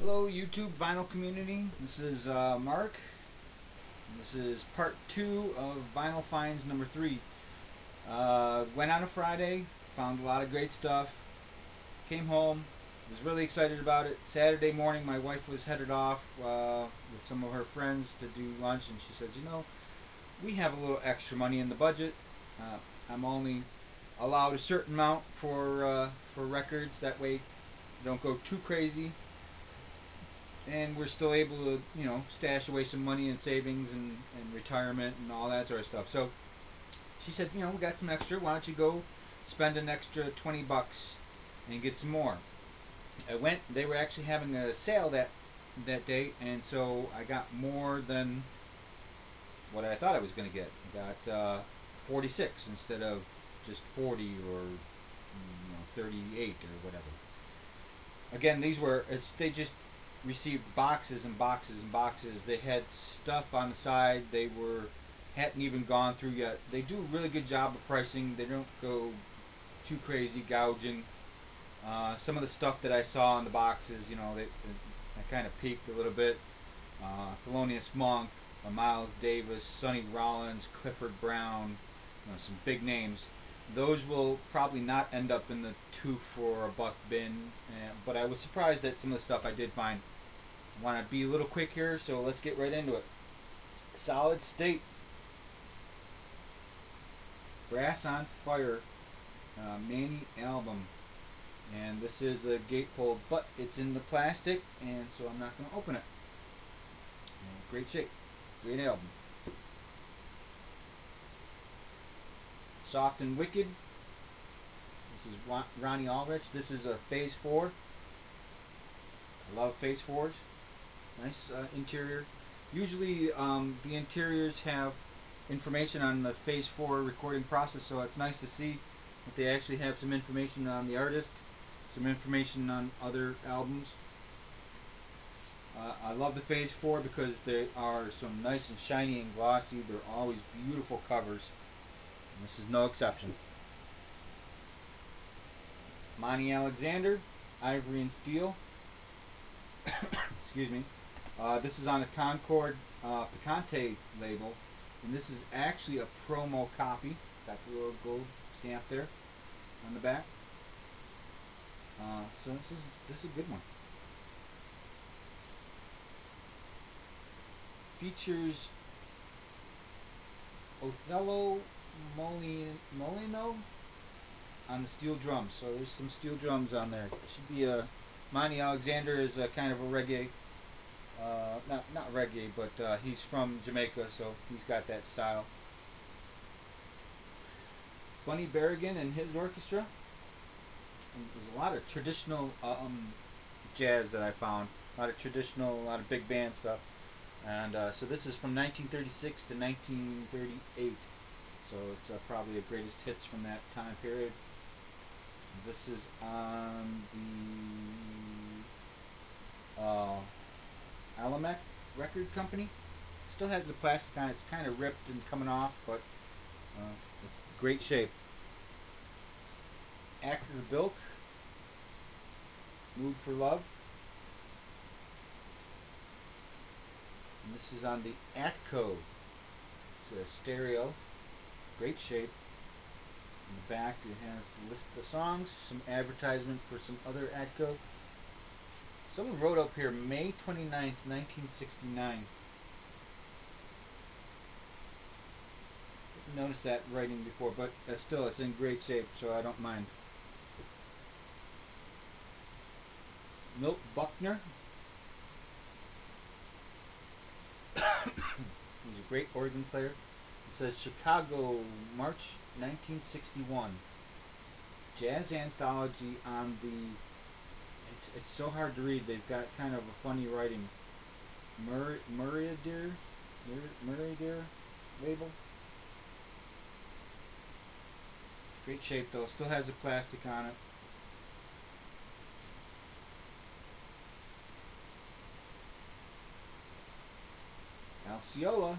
Hello YouTube vinyl community, this is Mark. This is part 2 of Vinyl Finds number 3. Went on a Friday, found a lot of great stuff, came home, was really excited about it. Saturday morning my wife was headed off with some of her friends to do lunch, and she says, you know, we have a little extra money in the budget. I'm only allowed a certain amount for records, that way don't go too crazy, and we're still able to, stash away some money in savings and retirement and all that sort of stuff. So she said, we got some extra. Why don't you go spend an extra $20 and get some more? I went. They were actually having a sale that day, and so I got more than what I thought I was going to get. I got 46 instead of just 40 or 38 or whatever. Again, they just received boxes and boxes and boxes. They had stuff on the side hadn't even gone through yet. They do a really good job of pricing. They don't go too crazy gouging. Some of the stuff that I saw on the boxes, I kind of peeked a little bit. Thelonious Monk, Miles Davis, Sonny Rollins, Clifford Brown, some big names. Those will probably not end up in the 2 for $1 bin, but I was surprised at some of the stuff I did find. I want to be a little quick here, so let's get right into it. Solid State, Brass on Fire, Manny album, and this is a gatefold, but it's in the plastic, and so I'm not going to open it. Great shape, great album. Soft and Wicked. This is Ronnie Ulrich. This is a Phase 4. I love Phase 4s. Nice interior. Usually the interiors have information on the Phase 4 recording process, so it's nice to see that they actually have some information on the artist, some information on other albums. I love the Phase 4 because they are so nice and shiny and glossy. They're always beautiful covers. This is no exception. Monty Alexander, Ivory and Steel. Excuse me. This is on the Concord Picante label, and this is actually a promo copy. Got the little gold stamp there on the back. So this is a good one. Features Othello Molino on the steel drums. So there's some steel drums on there. It should be a Monty Alexander is a kind of a reggae, not reggae, but he's from Jamaica, so he's got that style. Bunny Berrigan and his orchestra. And there's a lot of traditional jazz that I found. A lot of big band stuff. And so this is from 1936 to 1938. So it's probably the greatest hits from that time period. This is on the Alamec Record Company. Still has the plastic on it. It's kind of ripped and coming off, but it's great shape. Acker Bilk, Mood for Love. And this is on the Atco. It's a stereo. Great shape. In the back it has the list of songs, some advertisement for some other Atco. Someone wrote up here May 29th, 1969. Didn't notice that writing before, but still it's in great shape, so I don't mind. Milt Buckner. He's a great organ player. It says Chicago, March 1961. Jazz anthology on the... It's so hard to read. They've got kind of a funny writing. Murrieder label. Great shape though. Still has the plastic on it. Alciola.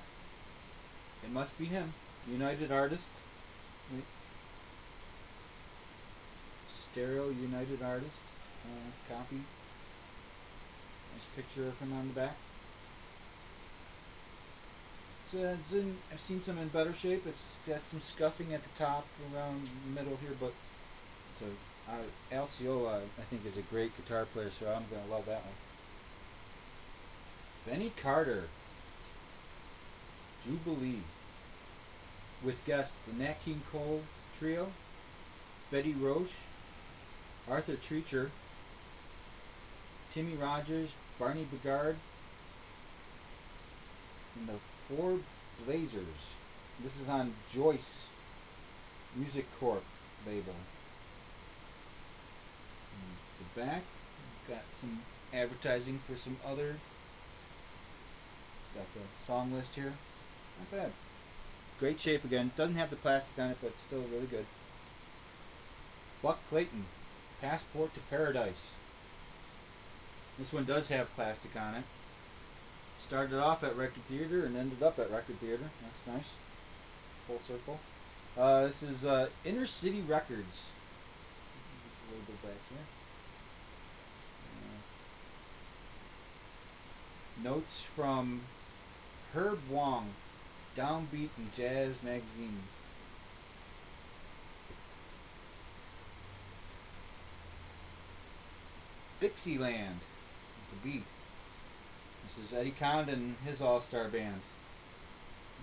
It must be him. United Artist. Stereo United Artist copy. Nice picture of him on the back. I've seen some in better shape. It's got some scuffing at the top around the middle here, but so Alciola, I think, is a great guitar player, so I'm going to love that one. Benny Carter, Jubilee, with guests the Nat King Cole Trio, Betty Roche, Arthur Treacher, Timmy Rogers, Barney Bigard, and the Four Blazers. This is on Joyce Music Corp label. And the back, got some advertising for some other. Got the song list here. Not bad. Great shape again. Doesn't have the plastic on it, but still really good. Buck Clayton, Passport to Paradise. This one does have plastic on it. Started off at Record Theater and ended up at Record Theater. That's nice. Full circle. This is Inner City Records. A little bit back here. Notes from Herb Wong, Downbeat and Jazz Magazine. Dixieland, the beat. This is Eddie Condon and his all-star band.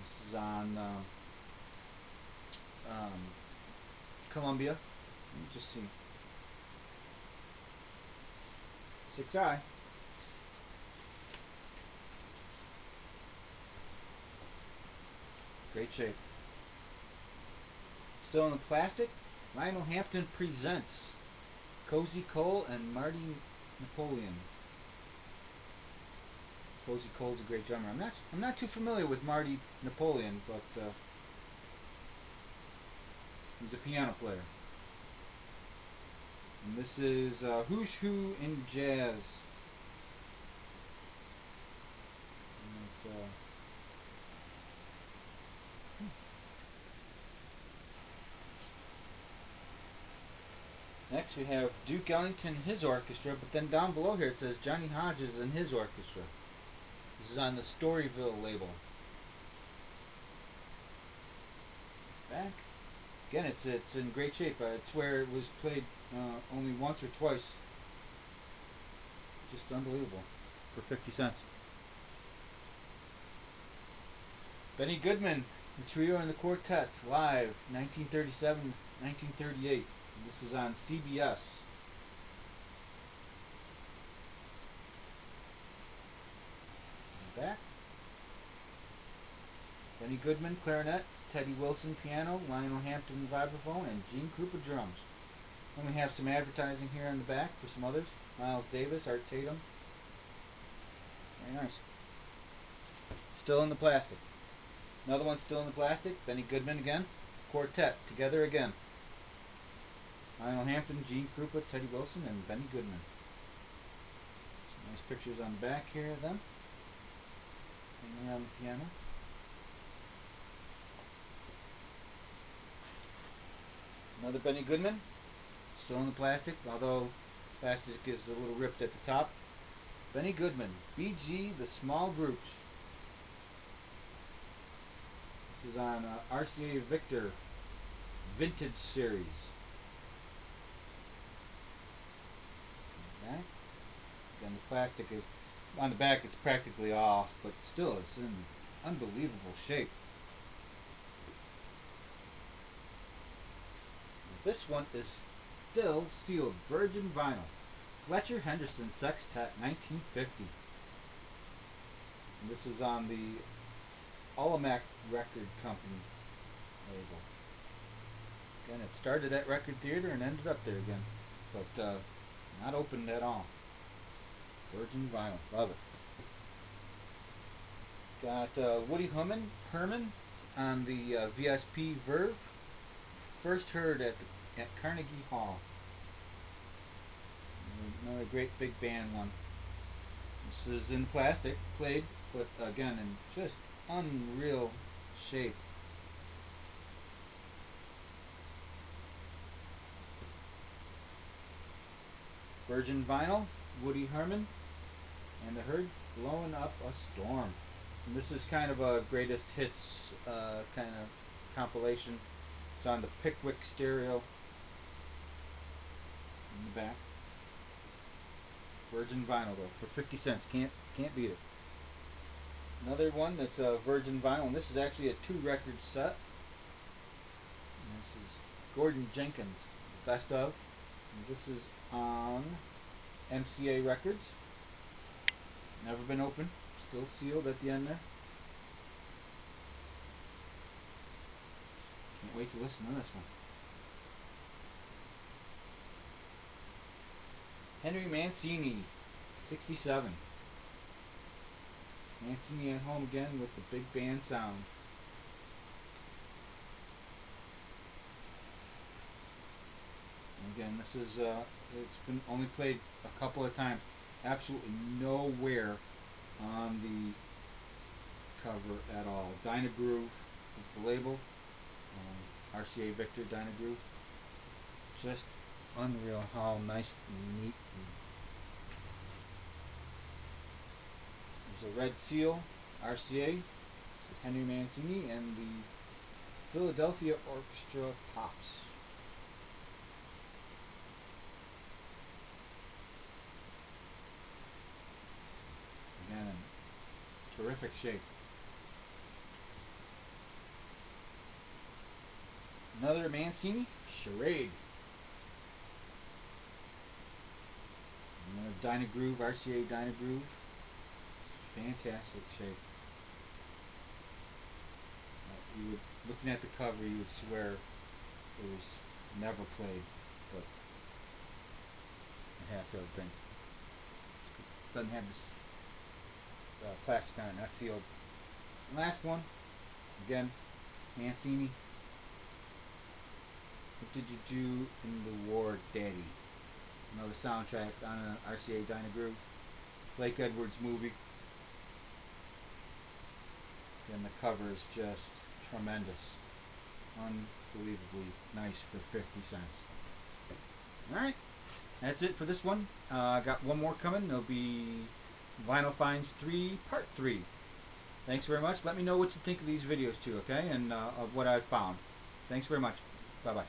This is on Columbia. Let me just see. 6i. Great shape. Still in the plastic, Lionel Hampton presents Cozy Cole and Marty Napoleon. Cozy Cole's a great drummer. I'm not too familiar with Marty Napoleon, but he's a piano player. And this is Who's Who in Jazz. And it's, Next we have Duke Ellington, his orchestra, but then down below here it says Johnny Hodges and his orchestra. This is on the Storyville label. Back. Again, it's in great shape. It's where it was played only once or twice. Just unbelievable. For 50 cents. Benny Goodman, the Trio and the Quartets, live, 1937-1938. This is on CBS. Back. Benny Goodman, clarinet, Teddy Wilson, piano, Lionel Hampton, vibraphone, and Gene Krupa, drums. Then we have some advertising here on the back for some others. Miles Davis, Art Tatum. Very nice. Still in the plastic. Another one still in the plastic. Benny Goodman again. Quartet, together again. Lionel Hampton, Gene Krupa, Teddy Wilson, and Benny Goodman. Some nice pictures on the back here of them. And on the piano. Another Benny Goodman. Still in the plastic, although plastic is a little ripped at the top. Benny Goodman, BG, the Small Groups. This is on RCA Victor Vintage Series. Back. Again, the plastic is on the back. It's practically off, but still, it's in unbelievable shape. This one is still sealed, virgin vinyl. Fletcher Henderson Sextet, 1950. And this is on the Ultimac Record Company label. Again, it started at Record Theater and ended up there again, but not opened at all. Virgin vinyl, love it. Got Woody Herman on the VSP Verve. First heard at Carnegie Hall. Another great big band one. This is in plastic, played, but again in just unreal shape. Virgin vinyl, Woody Herman, and and the herd blowing up a storm. And this is kind of a greatest hits kind of compilation. It's on the Pickwick stereo in the back. Virgin vinyl though, for 50 cents. Can't beat it. Another one that's a virgin vinyl, and this is actually a 2-record set. And this is Gordon Jenkins, Best Of. And this is on MCA Records. Never been opened. Still sealed at the end there. Can't wait to listen to this one. Henry Mancini, 67. Mancini at home again with the big band sound. And again, this is it's been only played a couple of times. Absolutely nowhere on the cover at all. Dynagroove is the label. RCA Victor Dynagroove. Just unreal how nice and neat. There's a red seal, RCA, Henry Mancini, and the Philadelphia Orchestra Pops. Again, in terrific shape. Another Mancini, Charade. Another Dynagroove, RCA Dynagroove. Fantastic shape. You would, looking at the cover, you would swear it was never played, but it had to have been. Doesn't have this plastic on it, not sealed. Last one, again, Mancini. What Did You Do in the War, Daddy? Another soundtrack on an RCA Dynagroove. Blake Edwards movie. And the cover is just tremendous. Unbelievably nice for 50 cents. Alright, that's it for this one. I got one more coming. There'll be Vinyl Finds 3 Part 3. Thanks very much. Let me know what you think of these videos too, okay? And of what I've found. Thanks very much. Bye-bye.